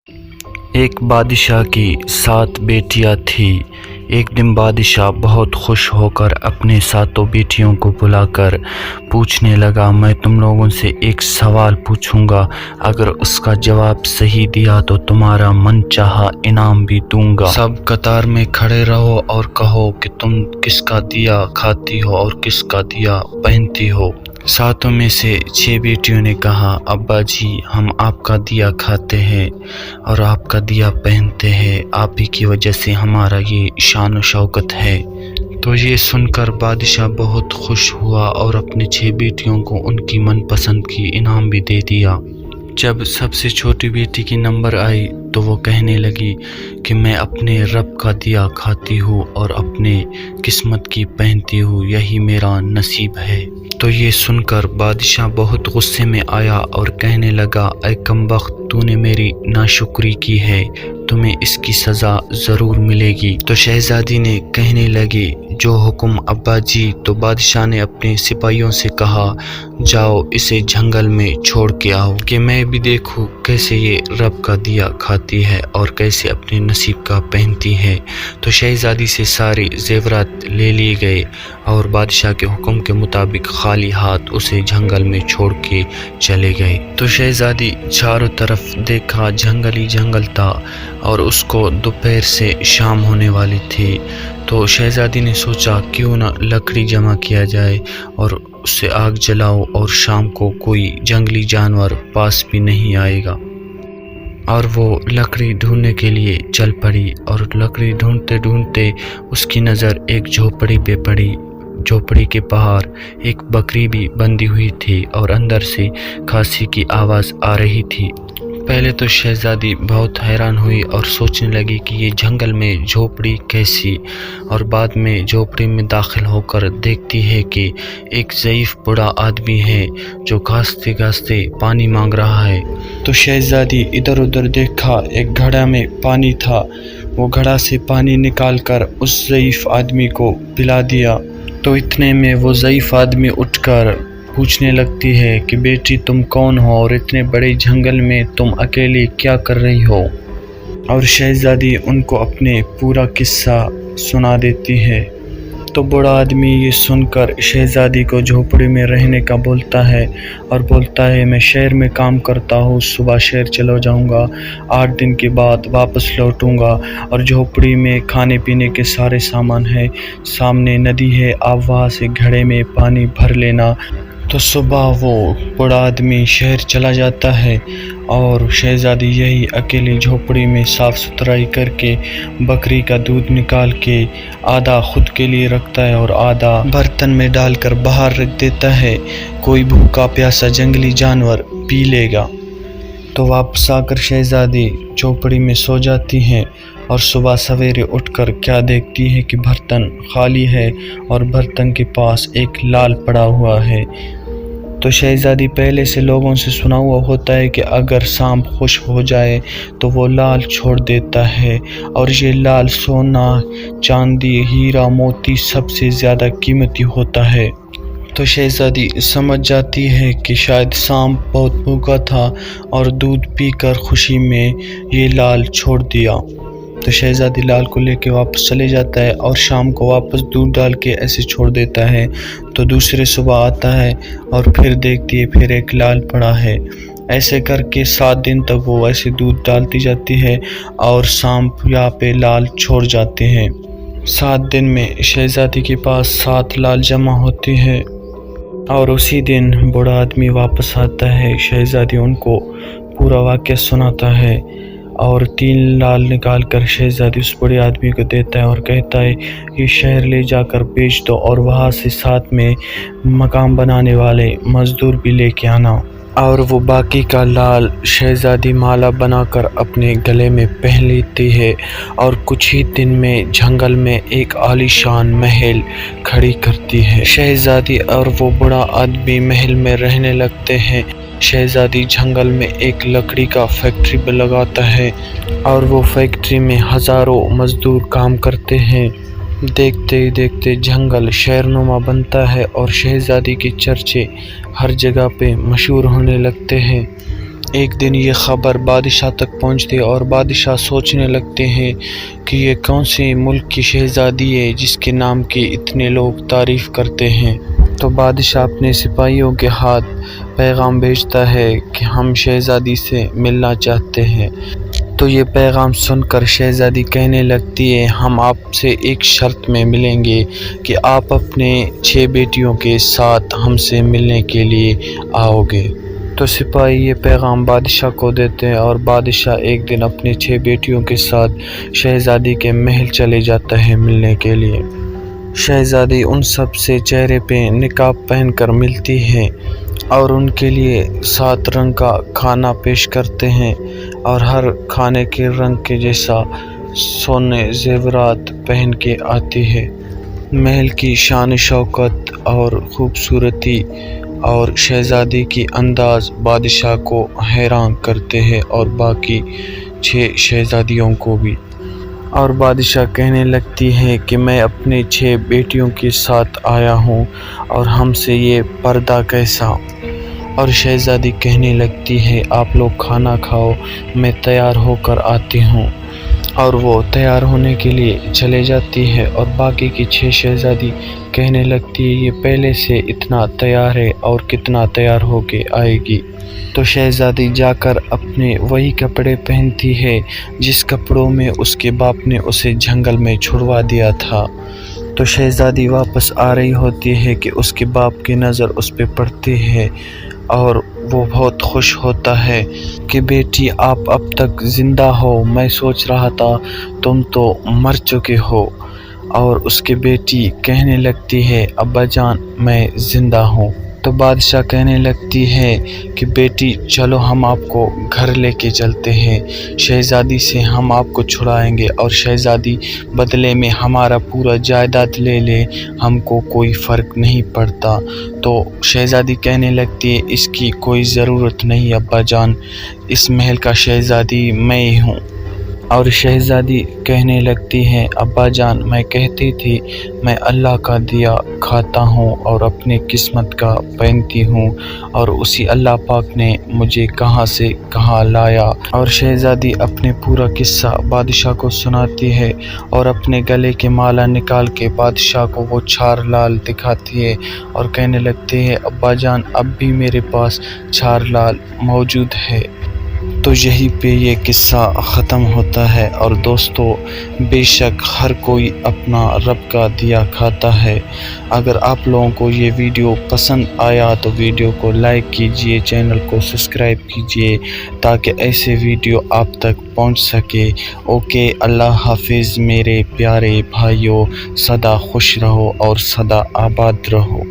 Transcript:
एक बादशाह की 7 बेटियां थी। एक दिन बादशाह बहुत खुश होकर अपने 7 बेटियों को बुलाकर पूछने लगा, मैं तुम लोगों से एक सवाल पूछूंगा, अगर उसका जवाब सही दिया तो तुम्हारा मनचाहा इनाम भी दूंगा। सब कतार में खड़े रहो और कहो कि तुम किसका दिया खाती हो और किसका दिया पहनती हो। 7 में से 6 बेटियों ने कहा, अब्बा जी हम आपका दिया खाते हैं और आपका दिया पहनते हैं, आप ही की वजह से हमारा ये शान व शौकत है। तो ये सुनकर बादशाह बहुत खुश हुआ और अपने 6 बेटियों को उनकी मनपसंद की इनाम भी दे दिया। जब सबसे छोटी बेटी की नंबर आई तो वो कहने लगी कि मैं अपने रब का दिया खाती हूँ और अपने किस्मत की पहनती हूँ, यही मेरा नसीब है। तो ये सुनकर बादशाह बहुत गुस्से में आया और कहने लगा, ऐ कमबख्त तूने मेरी नाशुक्री की है, तुम्हें इसकी सज़ा ज़रूर मिलेगी। तो शहज़ादी ने कहने लगी, जो हुक्म अब्बा जी। तो बादशाह ने अपने सिपाहियों से कहा, जाओ इसे जंगल में छोड़ के आओ कि मैं भी देखूं कैसे ये रब का दिया खाती है और कैसे अपने नसीब का पहनती है। तो शहज़ादी से सारे ज़ेवरात ले लिए गए और बादशाह के हुक्म के मुताबिक खाली हाथ उसे जंगल में छोड़ के चले गए। तो शहज़ादी चारों तरफ देखा, जंगल ही जंगल था और उसको दोपहर से शाम होने वाली थी। तो शहज़ादी ने सोचा क्यों न लकड़ी जमा किया जाए और उससे आग जलाओ और शाम को कोई जंगली जानवर पास भी नहीं आएगा। और वो लकड़ी ढूंढने के लिए चल पड़ी और लकड़ी ढूंढते ढूंढते उसकी नज़र एक झोपड़ी पे पड़ी। झोपड़ी के बाहर एक बकरी भी बंधी हुई थी और अंदर से खांसी की आवाज़ आ रही थी। पहले तो शहज़ादी बहुत हैरान हुई और सोचने लगी कि ये जंगल में झोपड़ी कैसी, और बाद में झोपड़ी में दाखिल होकर देखती है कि एक ज़ईफ़ बूढ़ा आदमी है जो घासते घासते पानी मांग रहा है। तो शहज़ादी इधर उधर देखा, एक घड़ा में पानी था, वो घड़ा से पानी निकाल कर उस ज़ईफ़ आदमी को पिला दिया। तो इतने में वो ज़ईफ़ आदमी उठकर पूछने लगती है कि बेटी तुम कौन हो और इतने बड़े जंगल में तुम अकेले क्या कर रही हो। और शहज़ादी उनको अपने पूरा किस्सा सुना देती है। तो बूढ़ा आदमी ये सुनकर शहज़ादी को झोपड़ी में रहने का बोलता है और बोलता है, मैं शहर में काम करता हूँ, सुबह शहर चला जाऊँगा, 8 दिन के बाद वापस लौटूँगा और झोपड़ी में खाने पीने के सारे सामान है, सामने नदी है, आप वहाँ से घड़े में पानी भर लेना। तो सुबह वो बूढ़ा आदमी शहर चला जाता है और शहज़ादी यही अकेली झोपड़ी में साफ़ सुथराई करके बकरी का दूध निकाल के आधा खुद के लिए रखता है और आधा बर्तन में डालकर बाहर रख देता है, कोई भूखा प्यासा जंगली जानवर पी लेगा। तो वापस आकर शहज़ादी झोपड़ी में सो जाती हैं और सुबह सवेरे उठकर क्या देखती है कि बर्तन खाली है और बर्तन के पास एक लाल पड़ा हुआ है। तो शहज़ादी पहले से लोगों से सुना हुआ होता है कि अगर सांप खुश हो जाए तो वो लाल छोड़ देता है, और ये लाल सोना चांदी हीरा मोती सबसे ज़्यादा कीमती होता है। तो शहज़ादी समझ जाती है कि शायद सांप बहुत भूखा था और दूध पीकर खुशी में ये लाल छोड़ दिया। तो शहज़ादी लाल को लेके वापस चले जाता है और शाम को वापस दूध डाल के ऐसे छोड़ देता है। तो दूसरे सुबह आता है और फिर देखती है फिर एक लाल पड़ा है। ऐसे करके 7 दिन तक वो ऐसे दूध डालती जाती है और सांप यहाँ पे लाल छोड़ जाते हैं। 7 दिन में शहज़ादी के पास 7 लाल जमा होती है और उसी दिन बूढ़ा आदमी वापस आता है। शहज़ादी उनको पूरा वाक़या सुनाता है और 3 लाल निकाल कर शहज़ादी उस बड़े आदमी को देता है और कहता है, ये शहर ले जाकर बेच दो और वहाँ से साथ में मकान बनाने वाले मज़दूर भी लेके आना। और वो बाकी का लाल शहज़ादी माला बनाकर अपने गले में पहन लेती है और कुछ ही दिन में जंगल में एक आलीशान महल खड़ी करती है। शहज़ादी और वो बड़ा आदमी महल में रहने लगते हैं। शहज़ादी जंगल में एक लकड़ी का फैक्ट्री भी लगाता है और वो फैक्ट्री में हज़ारों मज़दूर काम करते हैं। देखते ही देखते जंगल शहरनुमा बनता है और शहज़ादी के चर्चे हर जगह पे मशहूर होने लगते हैं। ایک دن یہ خبر بادشاہ تک پہنچتی اور بادشاہ سوچنے لگتے ہیں کہ یہ کون سے ملک کی شہزادی ہے جس کے نام کی اتنے لوگ تعریف کرتے ہیں۔ تو بادشاہ اپنے سپاہیوں کے ہاتھ پیغام بھیجتا ہے کہ ہم شہزادی سے ملنا چاہتے ہیں۔ تو یہ پیغام سن کر شہزادی کہنے لگتی ہے ہم آپ سے ایک شرط میں ملیں گے کہ آپ اپنے 6 بیٹیوں کے ساتھ ہم سے ملنے کے لیے آؤ گے۔ تو سپاہی یہ پیغام بادشاہ کو دیتے ہیں اور بادشاہ ایک دن اپنی 6 بیٹیوں کے ساتھ شہزادی کے محل چلے جاتا ہے ملنے کے لیے۔ شہزادی ان سب سے چہرے پہ نقاب پہن کر ملتی ہے اور ان کے لیے 7 رنگ کا کھانا پیش کرتے ہیں اور ہر کھانے کے رنگ کے جیسا سونے زیورات پہن کے آتی ہے۔ محل کی شان شوکت اور خوبصورتی اور شہزادی کی انداز بادشاہ کو حیران کرتے ہیں اور باقی 6 شہزادیوں کو بھی۔ اور بادشاہ کہنے لگتی ہے کہ میں اپنے 6 بیٹیوں کے ساتھ آیا ہوں اور ہم سے یہ پردہ کیسا؟ اور شہزادی کہنے لگتی ہے آپ لوگ کھانا کھاؤ، میں تیار ہو کر آتی ہوں۔ اور وہ تیار ہونے کے لیے چلے جاتی ہے اور باقی کی 6 شہزادی کہنے لگتی ہے یہ پہلے سے اتنا تیار ہے اور کتنا تیار ہو کے آئے گی۔ تو شہزادی جا کر اپنے وہی کپڑے پہنتی ہے جس کپڑوں میں اس کے باپ نے اسے جنگل میں چھڑوا دیا تھا۔ تو شہزادی واپس آ رہی ہوتی ہے کہ اس کے باپ کی نظر اس پہ پڑتی ہے اور وہ بہت خوش ہوتا ہے کہ بیٹی آپ اب تک زندہ ہو، میں سوچ رہا تھا تم تو مر چکے ہو۔ اور اس کی بیٹی کہنے لگتی ہے ابا جان میں زندہ ہوں۔ تو بادشاہ کہنے لگتی ہے کہ بیٹی چلو ہم آپ کو گھر لے کے چلتے ہیں، شہزادی سے ہم آپ کو چھڑائیں گے اور شہزادی بدلے میں ہمارا پورا جائیداد لے لے، ہم کو کوئی فرق نہیں پڑتا۔ تو شہزادی کہنے لگتی ہے اس کی کوئی ضرورت نہیں ابا جان، اس محل کا شہزادی میں ہی ہوں۔ اور شہزادی کہنے لگتی ہے ابا جان میں کہتی تھی میں اللہ کا دیا کھاتا ہوں اور اپنی قسمت کا پہنتی ہوں اور اسی اللہ پاک نے مجھے کہاں سے کہاں لایا۔ اور شہزادی اپنے پورا قصہ بادشاہ کو سناتی ہے اور اپنے گلے کے مالا نکال کے بادشاہ کو وہ 4 لال دکھاتی ہے اور کہنے لگتی ہے ابا جان اب بھی میرے پاس 4 لال موجود ہے۔ تو یہی پہ یہ قصہ ختم ہوتا ہے۔ اور دوستو بے شک ہر کوئی اپنا رب کا دیا کھاتا ہے۔ اگر آپ لوگوں کو یہ ویڈیو پسند آیا تو ویڈیو کو لائک کیجئے، چینل کو سبسکرائب کیجئے تاکہ ایسے ویڈیو آپ تک پہنچ سکے۔ اوکے، اللہ حافظ میرے پیارے بھائیوں، سدا خوش رہو اور سدا آباد رہو۔